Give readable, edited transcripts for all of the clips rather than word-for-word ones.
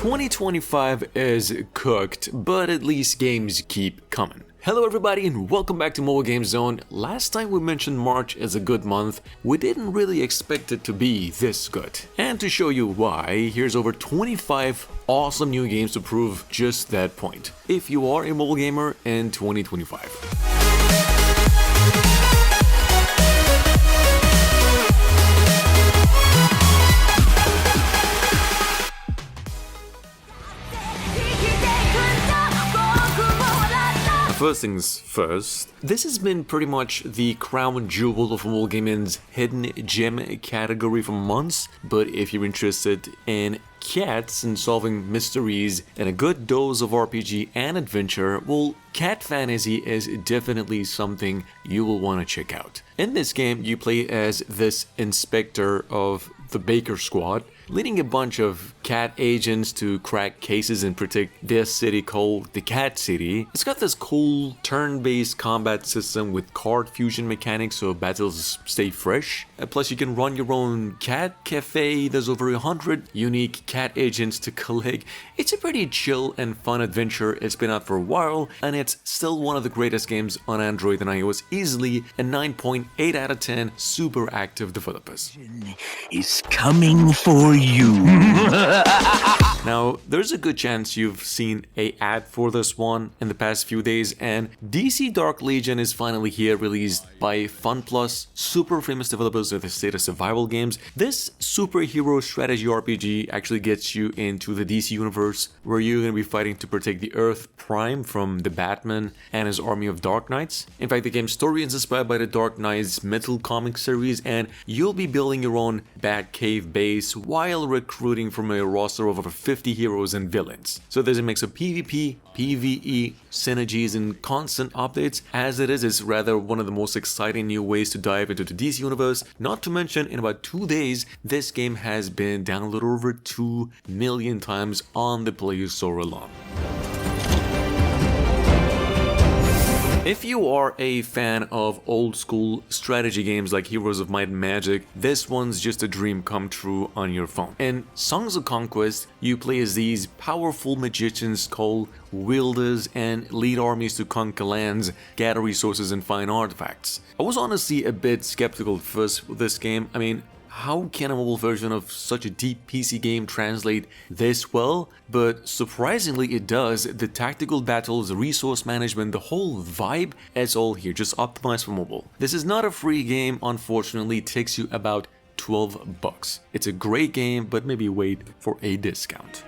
2025 is cooked, but at least games keep coming. Hello everybody and welcome back to Mobile Game Zone. Last time we mentioned March is a good month, we didn't really expect it to be this good. And to show you why, here's over 25 awesome new games to prove just that point, if you are a mobile gamer in 2025. First things first, this has been pretty much the crown jewel of mobile gaming's hidden gem category for months, but if you're interested in cats and solving mysteries and a good dose of RPG and adventure, well, cat fantasy is definitely something you will want to check out. In this game, you play as this inspector of the Baker Squad, leading a bunch of cat agents to crack cases and protect this city called the Cat City. It's got this cool turn-based combat system with card fusion mechanics so battles stay fresh. Plus you can run your own cat cafe, there's over 100 unique cat agents to collect. It's a pretty chill and fun adventure. It's been out for a while and it's still one of the greatest games on Android and iOS, easily a 9.8 out of 10, super active developers. Is coming for you. Now, there's a good chance you've seen an ad for this one in the past few days, and DC Dark Legion is finally here, released by FunPlus, super famous developers of the state of survival games. This superhero strategy RPG actually gets you into the DC universe, where you're going to be fighting to protect the Earth Prime from the Batman and his army of Dark Knights. In fact, the game's story is inspired by the Dark Knight's Metal comic series, and you'll be building your own Batcave base while recruiting from a roster of over 50 heroes and villains. So there's a mix of PvP, PvE, synergies, and constant updates. As it is, it's rather one of the most exciting new ways to dive into the DC universe. Not to mention, in about 2 days, this game has been downloaded over 2 million times on the Play Store alone. If you are a fan of old school strategy games like Heroes of Might and Magic, this one's just a dream come true on your phone. In Songs of Conquest, you play as these powerful magicians called wielders and lead armies to conquer lands, gather resources, and find artifacts. I was honestly a bit skeptical at first with this game. I mean, how can a mobile version of such a deep PC game translate this well? But surprisingly it does. The tactical battles, the resource management, the whole vibe, it's all here, just optimized for mobile. This is not a free game, unfortunately. It takes you about $12. It's a great game, but maybe wait for a discount.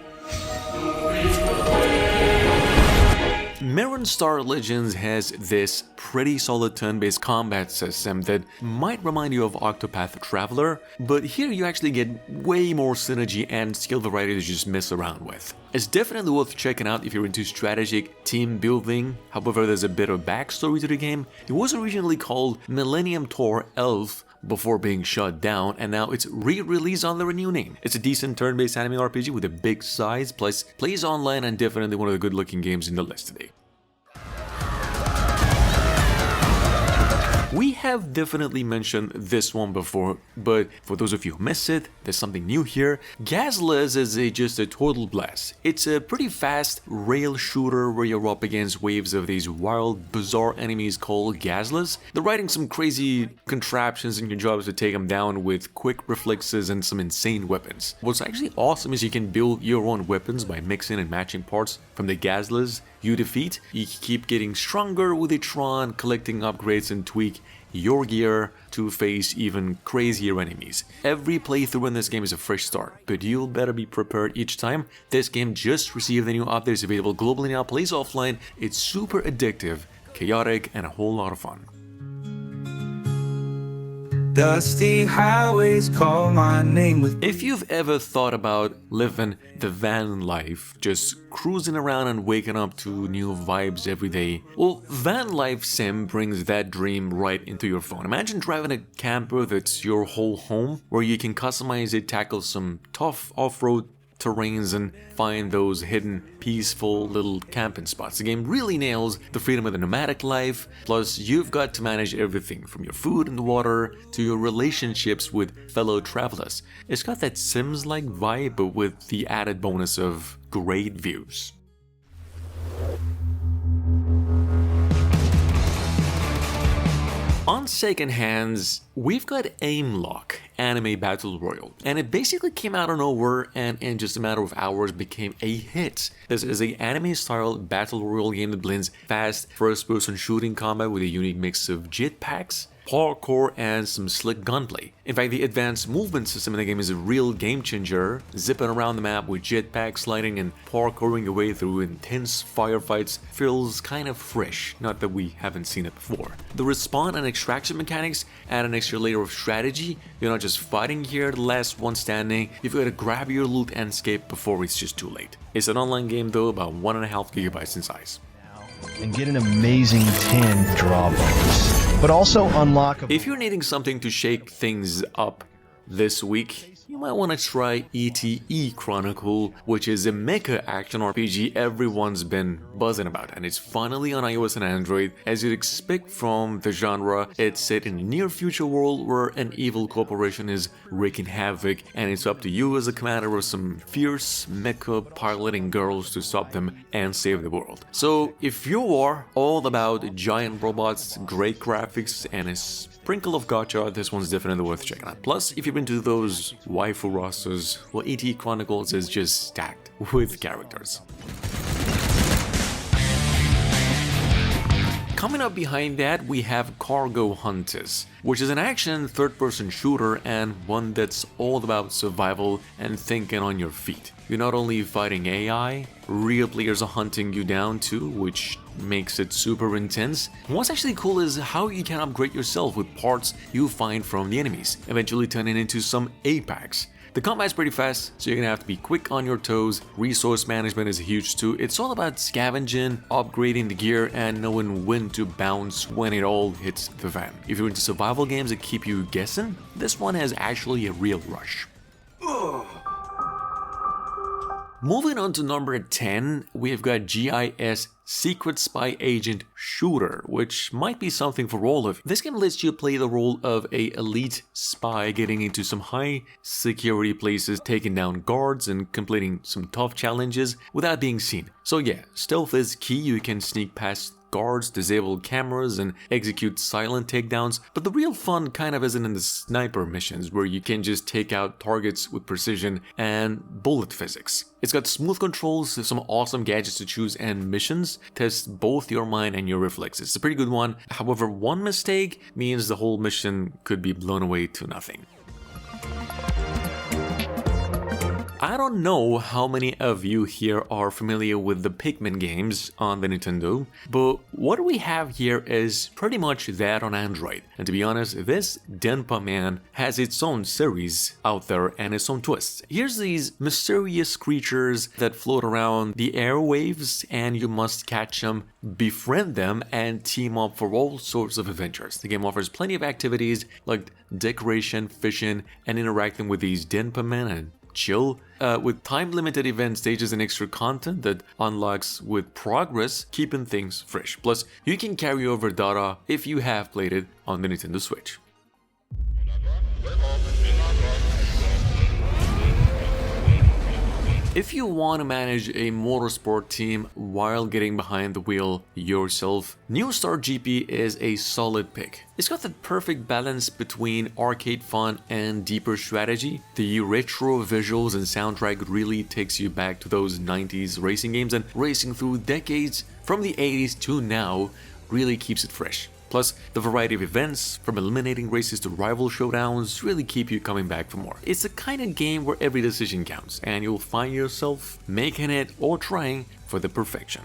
Mirror Star Legends has this pretty solid turn-based combat system that might remind you of Octopath Traveler, but here you actually get way more synergy and skill variety to just mess around with. It's definitely worth checking out if you're into strategic team building. However, there's a bit of backstory to the game. It was originally called Millennium Tour Elf before being shut down, and now it's re-released under a new name. It's a decent turn-based anime RPG with a big size, plus plays online, and definitely one of the good-looking games in the list today. We have definitely mentioned this one before, but for those of you who missed it, there's something new here. Gazless is just a total blast. It's a pretty fast rail shooter where you're up against waves of these wild, bizarre enemies called Gazless. They're riding some crazy contraptions, and your job is to take them down with quick reflexes and some insane weapons. What's actually awesome is you can build your own weapons by mixing and matching parts from the Gazless you defeat. You keep getting stronger with each run, collecting upgrades and tweak your gear to face even crazier enemies. Every playthrough in this game is a fresh start, but you'll better be prepared each time. This game just received the new updates, available globally now, plays offline. It's super addictive, chaotic, and a whole lot of fun. Dusty highways call my name with. If you've ever thought about living the van life, just cruising around and waking up to new vibes every day, well, Van Life Sim brings that dream right into your phone. Imagine driving a camper that's your whole home, where you can customize it, tackle some tough off-road terrains and find those hidden, peaceful little camping spots. The game really nails the freedom of the nomadic life, plus you've got to manage everything from your food and water to your relationships with fellow travelers. It's got that Sims-like vibe, but with the added bonus of great views. On second hands, we've got Aimlock, Anime Battle Royale, and it basically came out of nowhere and in just a matter of hours became a hit. This is an anime-style battle royale game that blends fast first-person shooting combat with a unique mix of jetpacks, parkour, and some slick gunplay. In fact, the advanced movement system in the game is a real game changer, zipping around the map with jetpacks, sliding and parkouring your way through intense firefights feels kind of fresh, not that we haven't seen it before. The respawn and extraction mechanics add an extra layer of strategy. You're not just fighting here, the last one standing, you've got to grab your loot and escape before it's just too late. It's an online game though, about 1.5 gigabytes in size. And get an amazing 10 draw bonus, but also unlockable. If you're needing something to shake things up this week, you might want to try ETE Chronicle, which is a mecha action RPG everyone's been buzzing about, and it's finally on iOS and Android. As you'd expect from the genre, it's set in a near future world where an evil corporation is wreaking havoc, and it's up to you as a commander of some fierce mecha piloting girls to stop them and save the world. So if you are all about giant robots, great graphics, and a sprinkle of gacha, this one's definitely worth checking out. Plus, if you're into those waifu rosters, well, ET Chronicles is just stacked with characters. Coming up behind that, we have Cargo Hunters, which is an action third-person shooter and one that's all about survival and thinking on your feet. You're not only fighting AI, real players are hunting you down too, which makes it super intense. What's actually cool is how you can upgrade yourself with parts you find from the enemies, eventually turning into some APACs. The combat's pretty fast, so you're gonna have to be quick on your toes. Resource management is huge too. It's all about scavenging, upgrading the gear, and knowing when to bounce when it all hits the fan. If you're into survival games that keep you guessing, this one has actually a real rush. Moving on to number 10, we've got GIS Secret Spy Agent Shooter, which might be something for all of you. This game lets you play the role of an elite spy getting into some high security places, taking down guards and completing some tough challenges without being seen. So yeah, stealth is key. You can sneak past guards, disable cameras, and execute silent takedowns, but the real fun kind of isn't in the sniper missions where you can just take out targets with precision and bullet physics. It's got smooth controls, some awesome gadgets to choose, and missions test both your mind and your reflexes. It's a pretty good one. However, one mistake means the whole mission could be blown away to nothing. I don't know how many of you here are familiar with the Pikmin games on the Nintendo, but what we have here is pretty much that on Android. And to be honest, this DENPA man has its own series out there and its own twists. Here's these mysterious creatures that float around the airwaves, and you must catch them, befriend them, and team up for all sorts of adventures. The game offers plenty of activities like decoration, fishing, and interacting with these DENPA men and chill, with time-limited event stages and extra content that unlocks with progress, keeping things fresh. Plus, you can carry over data if you have played it on the Nintendo Switch. If you want to manage a motorsport team while getting behind the wheel yourself, New Star GP is a solid pick. It's got the perfect balance between arcade fun and deeper strategy. The retro visuals and soundtrack really takes you back to those 90s racing games, and racing through decades from the 80s to now really keeps it fresh. Plus, the variety of events, from eliminating races to rival showdowns, really keep you coming back for more. It's the kind of game where every decision counts, and you'll find yourself making it or trying for the perfection.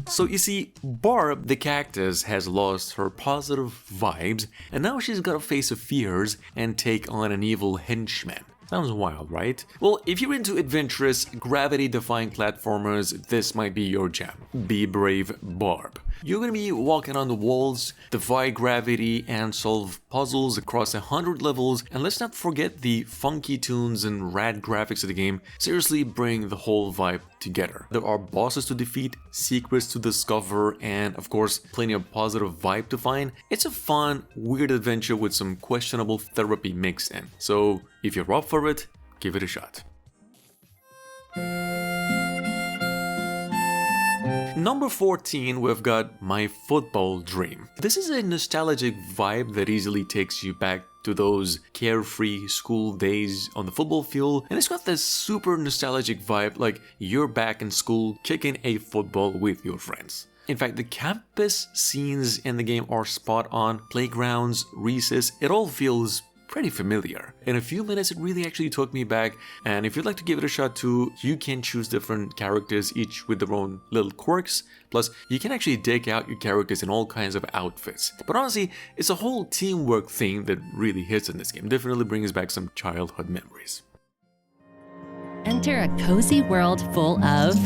So you see, Barb the cactus has lost her positive vibes, and now she's got to face her fears and take on an evil henchman. Sounds wild, right? Well, if you're into adventurous, gravity-defying platformers, this might be your jam. Be brave, Barb. You're gonna be walking on the walls, defy gravity, and solve puzzles across 100 levels, and let's not forget the funky tunes and rad graphics of the game seriously bring the whole vibe together. There are bosses to defeat, secrets to discover, and of course, plenty of positive vibe to find. It's a fun, weird adventure with some questionable therapy mixed in. So if you're up for it, give it a shot. Number 14, we've got My Football Dream. This is a nostalgic vibe that easily takes you back to those carefree school days on the football field, and it's got this super nostalgic vibe like you're back in school kicking a football with your friends. In fact, the campus scenes in the game are spot on. Playgrounds, recess, it all feels pretty familiar. In a few minutes, it really actually took me back, and if you'd like to give it a shot too, you can choose different characters, each with their own little quirks. Plus, you can actually deck out your characters in all kinds of outfits. But honestly, it's a whole teamwork thing that really hits in this game. Definitely brings back some childhood memories. Enter a cozy world full of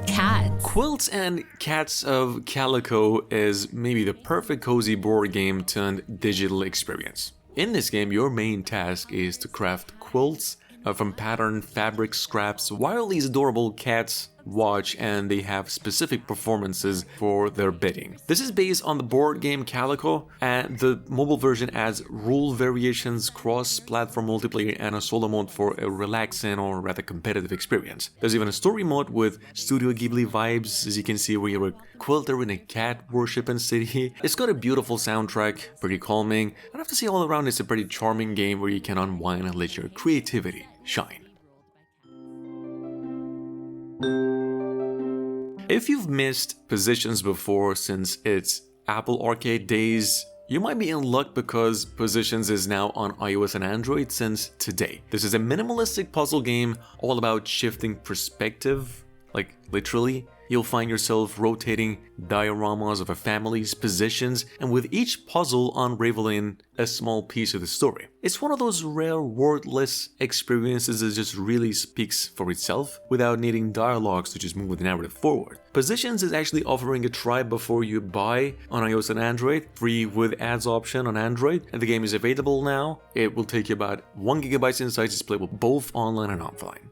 cats. Quilts and Cats of Calico is maybe the perfect cozy board game turned digital experience. In this game, your main task is to craft quilts from patterned fabric scraps while these adorable cats watch, and they have specific performances for their bedding. This is based on the board game Calico, and the mobile version adds rule variations, cross-platform multiplayer, and a solo mode for a relaxing or rather competitive experience. There's even a story mode with Studio Ghibli vibes, as you can see, where you're a quilter in a cat worshipping city. It's got a beautiful soundtrack, pretty calming, and I have to say all around it's a pretty charming game where you can unwind and let your creativity shine. If you've missed Positions before since its Apple Arcade days, you might be in luck because Positions is now on iOS and Android since today. This is a minimalistic puzzle game all about shifting perspective, like literally. You'll find yourself rotating dioramas of a family's positions, and with each puzzle unraveling a small piece of the story. It's one of those rare wordless experiences that just really speaks for itself without needing dialogues to just move the narrative forward. Positions is actually offering a try before you buy on iOS and Android, free with ads option on Android, and the game is available now. It will take you about 1 GB in size. It's playable both online and offline.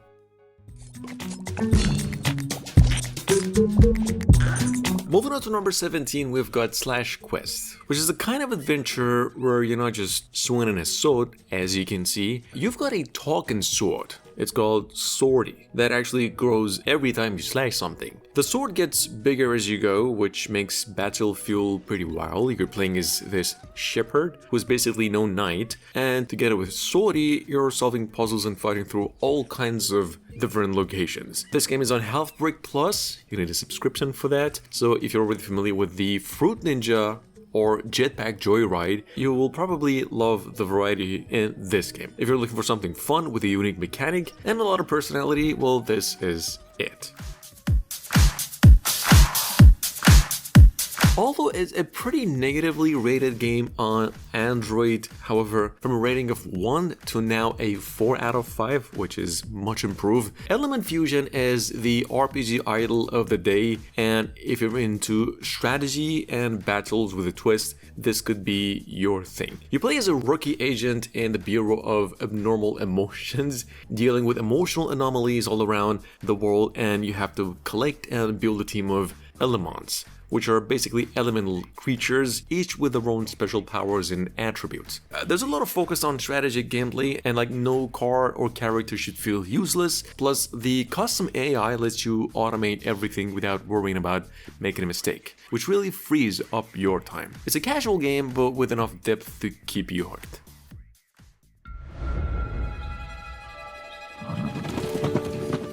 Moving on to number 17, we've got Slash Quest, which is a kind of adventure where you're not just swinging a sword, as you can see. You've got a talking sword. It's called Swordy, that actually grows every time you slash something. The sword gets bigger as you go, which makes battle feel pretty wild. You're playing as this shepherd, who's basically no knight, and together with Swordy, you're solving puzzles and fighting through all kinds of different locations. This game is on Halfbrick Plus. You need a subscription for that. So if you're already familiar with the Fruit Ninja or Jetpack Joyride, you will probably love the variety in this game. If you're looking for something fun with a unique mechanic and a lot of personality, well, this is it. Although it's a pretty negatively rated game on Android, however, from a rating of 1 to now a 4 out of 5, which is much improved. Element Fusion is the RPG idol of the day, and if you're into strategy and battles with a twist, this could be your thing. You play as a rookie agent in the Bureau of Abnormal Emotions, dealing with emotional anomalies all around the world, and you have to collect and build a team of elements, which are basically elemental creatures, each with their own special powers and attributes. There's a lot of focus on strategic gameplay, and like no card or character should feel useless, plus the custom AI lets you automate everything without worrying about making a mistake, which really frees up your time. It's a casual game, but with enough depth to keep you hooked.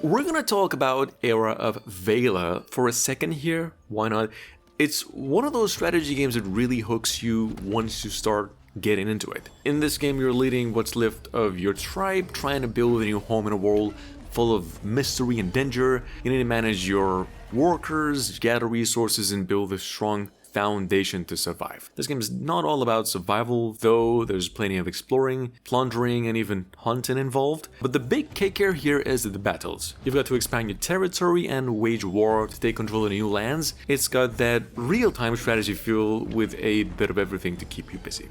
We're gonna talk about Era of Valor for a second here. Why not? It's one of those strategy games that really hooks you once you start getting into it. In this game, you're leading what's left of your tribe, trying to build a new home in a world full of mystery and danger. You need to manage your workers, gather resources, and build a strong foundation to survive. This game is not all about survival, though there's plenty of exploring, plundering, and even hunting involved. But the big kicker here is the battles. You've got to expand your territory and wage war to take control of new lands. It's got that real-time strategy feel with a bit of everything to keep you busy.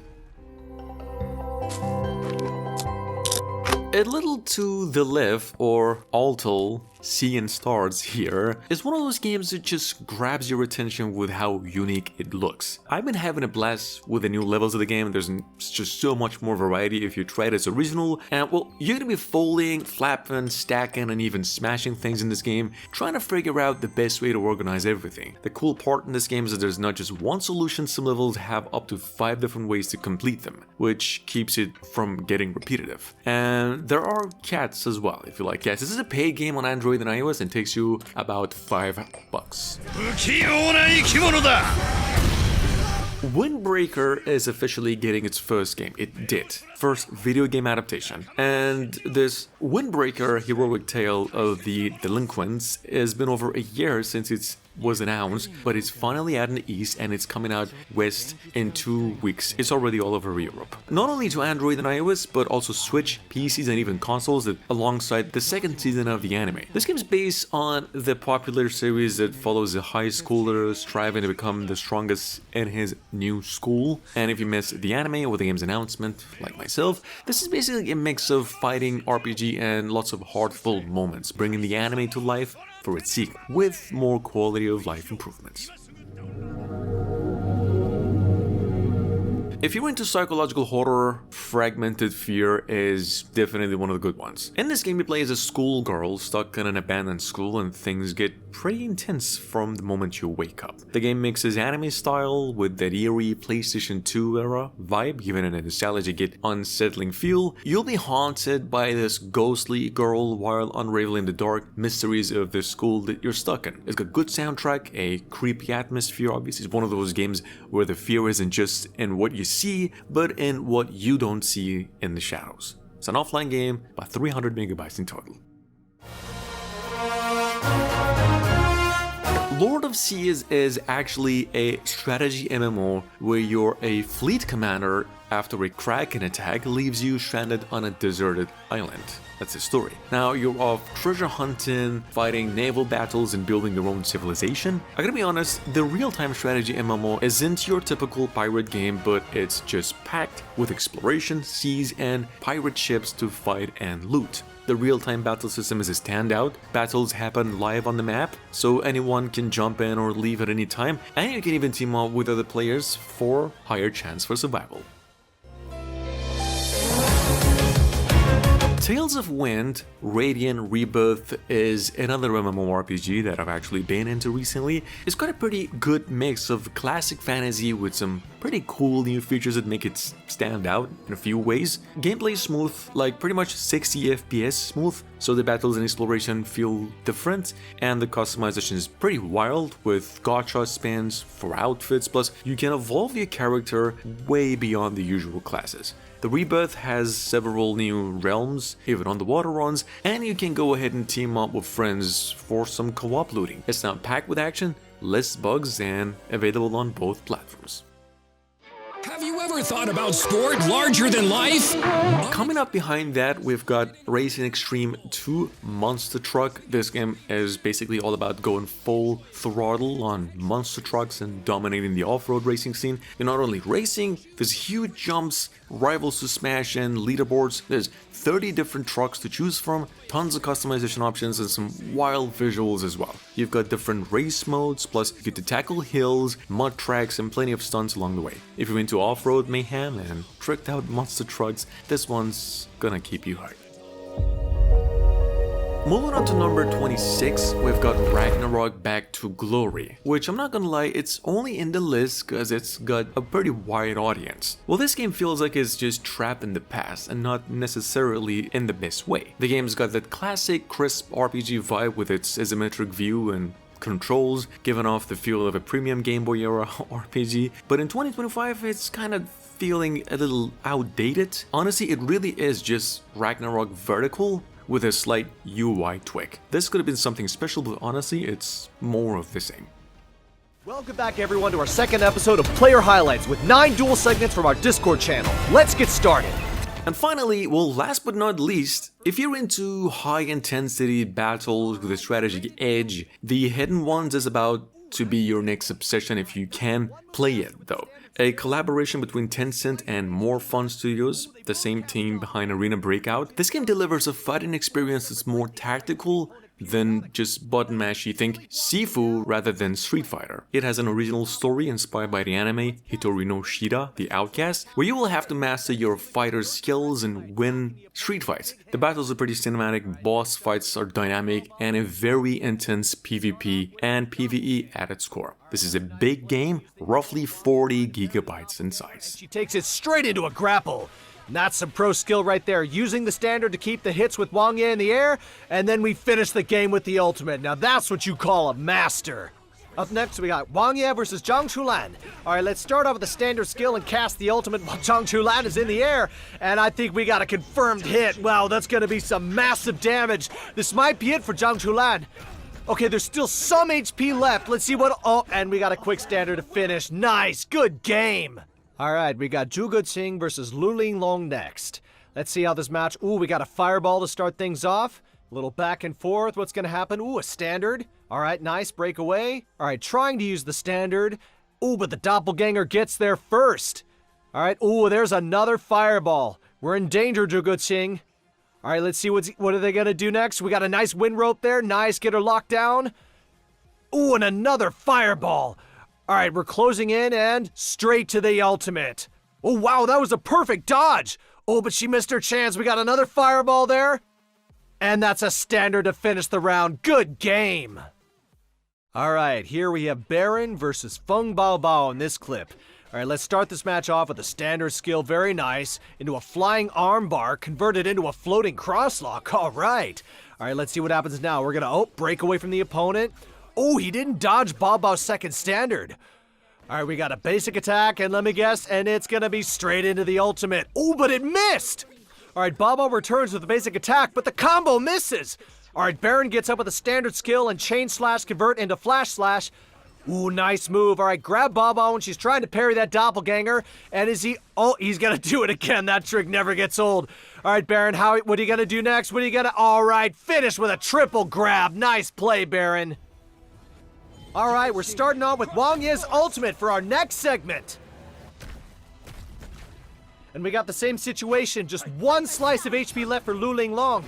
A little to the left, or alto, Sea and Stars here, is one of those games that just grabs your attention with how unique it looks. I've been having a blast with the new levels of the game. There's just so much more variety if you try it as original, and well, you're gonna be folding, flapping, stacking, and even smashing things in this game, trying to figure out the best way to organize everything. The cool part in this game is that there's not just one solution. Some levels have up to 5 different ways to complete them, which keeps it from getting repetitive. And there are cats as well, if you like cats. This is a paid game on Android and iOS and takes you about $5. Windbreaker is officially getting its first game. It did. First video game adaptation. And this Windbreaker heroic tale of the delinquents has been over a year since it was announced, but it's finally out in the East and it's coming out West in 2 weeks. It's already all over Europe. Not only to Android and iOS, but also Switch, PCs, and even consoles, that alongside the second season of the anime. This game is based on the popular series that follows a high schooler striving to become the strongest in his new school. And if you missed the anime or the game's announcement, like myself, this is basically a mix of fighting, RPG, and lots of heartfelt moments, bringing the anime to life for its sequel, with more quality of life improvements. If you're into psychological horror, Fragmented Fear is definitely one of the good ones. In this game, you play as a schoolgirl stuck in an abandoned school, and things get pretty intense from the moment you wake up. The game mixes anime style with that eerie PlayStation 2 era vibe, giving it a nostalgic yet unsettling feel. You'll be haunted by this ghostly girl while unraveling the dark mysteries of the school that you're stuck in. It's got good soundtrack, a creepy atmosphere. Obviously, it's one of those games where the fear isn't just in what you see, but in what you don't see in the shadows. It's an offline game, about 300 megabytes in total. Lord of Seas is actually a strategy MMO where you're a fleet commander after a Kraken attack leaves you stranded on a deserted island. That's the story. Now you're off treasure hunting, fighting naval battles, and building your own civilization. I gotta be honest, the real-time strategy MMO isn't your typical pirate game, but it's just packed with exploration, seas, and pirate ships to fight and loot. The real-time battle system is a standout. Battles happen live on the map, so anyone can jump in or leave at any time, and you can even team up with other players for higher chance for survival. Tales of Wind, Radiant Rebirth is another MMORPG that I've actually been into recently. It's got a pretty good mix of classic fantasy with some pretty cool new features that make it stand out in a few ways. Gameplay is smooth, like pretty much 60 FPS smooth, so the battles and exploration feel different, and the customization is pretty wild with gacha spins for outfits, plus you can evolve your character way beyond the usual classes. The Rebirth has several new realms, even underwater runs, and you can go ahead and team up with friends for some co-op looting. It's now packed with action, less bugs, and available on both platforms. Have you ever thought about sport larger than life? Coming up behind that, we've got Racing Xtreme 2 Monster Truck. This game is basically all about going full throttle on monster trucks and dominating the off-road racing scene. You're not only racing, there's huge jumps, rivals to smash in, leaderboards, there's 30 different trucks to choose from, tons of customization options, and some wild visuals as well. You've got different race modes, plus you get to tackle hills, mud tracks, and plenty of stunts along the way. If you're into off-road mayhem and tricked out monster trucks, this one's gonna keep you hyped. Moving on to number 26, we've got Ragnarok Back to Glory, which I'm not gonna lie, it's only in the list because it's got a pretty wide audience. Well, this game feels like it's just trapped in the past and not necessarily in the best way. The game's got that classic crisp RPG vibe with its isometric view and controls, giving off the feel of a premium Game Boy era RPG, but in 2025 it's kind of feeling a little outdated. Honestly, it really is just Ragnarok vertical with a slight UI tweak. This could have been something special, but honestly, it's more of the same. Welcome back everyone to our second episode of Player Highlights with 9 duel segments from our Discord channel. Let's get started. And finally, well, last but not least, if you're into high-intensity battles with a strategic edge, the Hidden Ones is about to be your next obsession if you can play it, though. A collaboration between Tencent and More Fun Studios, the same team behind Arena Breakout, this game delivers a fighting experience that's more tactical than just button mashy. Think Sifu rather than Street Fighter. It has an original story inspired by the anime Hitori no Shida, The Outcast, where you will have to master your fighter's skills and win street fights. The battles are pretty cinematic, boss fights are dynamic, and a very intense PvP and PvE at its core. This is a big game, roughly 40 gigabytes in size. She takes it straight into a grapple. That's some pro skill right there, using the standard to keep the hits with Wang Ye in the air, and then we finish the game with the ultimate. Now that's what you call a master. Up next we got Wang Ye versus Zhang Chulan. Alright, let's start off with the standard skill and cast the ultimate while Zhang Chulan is in the air, and I think we got a confirmed hit. Wow, that's gonna be some massive damage. This might be it for Zhang Chulan. Okay, there's still some HP left. Let's see what... Oh, and we got a quick standard to finish. Nice, good game. Alright, we got Zhu Guqing versus Lu Linglong next. Let's see how this match... Ooh, we got a fireball to start things off. A little back and forth. What's going to happen? Ooh, a standard. Alright, nice breakaway. Alright, trying to use the standard. Ooh, but the doppelganger gets there first. Alright, ooh, there's another fireball. We're in danger, Zhu Guqing. Alright, let's see what are they going to do next. We got a nice wind rope there. Nice, get her locked down. Ooh, and another fireball. Alright, we're closing in and straight to the ultimate. Oh wow, that was a perfect dodge. Oh, but she missed her chance. We got another fireball there. And that's a standard to finish the round. Good game. Alright, here we have Baron versus Feng Bao Bao in this clip. Alright, let's start this match off with a standard skill, very nice, into a flying armbar, converted into a floating crosslock. Alright. Alright, let's see what happens now. We're gonna, break away from the opponent. Oh, he didn't dodge Bao Bao's second standard. Alright, we got a basic attack, and let me guess, and it's gonna be straight into the ultimate. Oh, but it missed! Alright, Bao Bao returns with a basic attack, but the combo misses! Alright, Baron gets up with a standard skill and chain slash convert into flash slash. Ooh, nice move. Alright, grab Bao Bao when she's trying to parry that doppelganger, and is he... Oh, he's gonna do it again. That trick never gets old. Alright, Baron, what are you gonna do next? What are you gonna... Alright, finish with a triple grab. Nice play, Baron. Alright, we're starting off with Wang Ye's ultimate for our next segment. And we got the same situation, just one slice of HP left for Lu Linglong.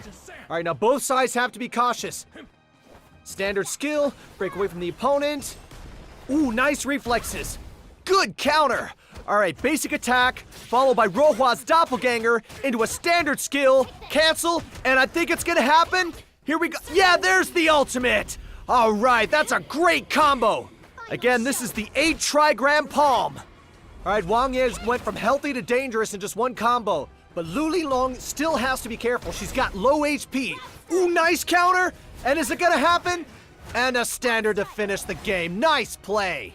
Alright, now both sides have to be cautious. Standard skill, break away from the opponent. Ooh, nice reflexes. Good counter. Alright, basic attack, followed by Rohua's doppelganger into a standard skill, cancel, and I think it's gonna happen. Here we go. Yeah, there's the ultimate. Alright, that's a great combo! Again, this is the 8 trigram palm. Alright, Wang Ye went from healthy to dangerous in just one combo. But Lu Linglong still has to be careful. She's got low HP. Ooh, nice counter! And is it gonna happen? And a standard to finish the game. Nice play!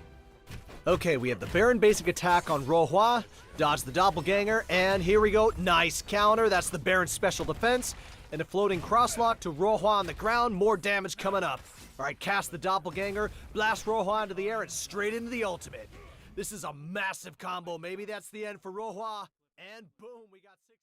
Okay, we have the Baron basic attack on Rohua. Dodge the doppelganger, and here we go. Nice counter. That's the Baron special defense. And a floating crosslock to Rohua on the ground. More damage coming up. Alright, cast the doppelganger, blast Rohua into the air, and straight into the ultimate. This is a massive combo. Maybe that's the end for Rohua. And boom, we got 6...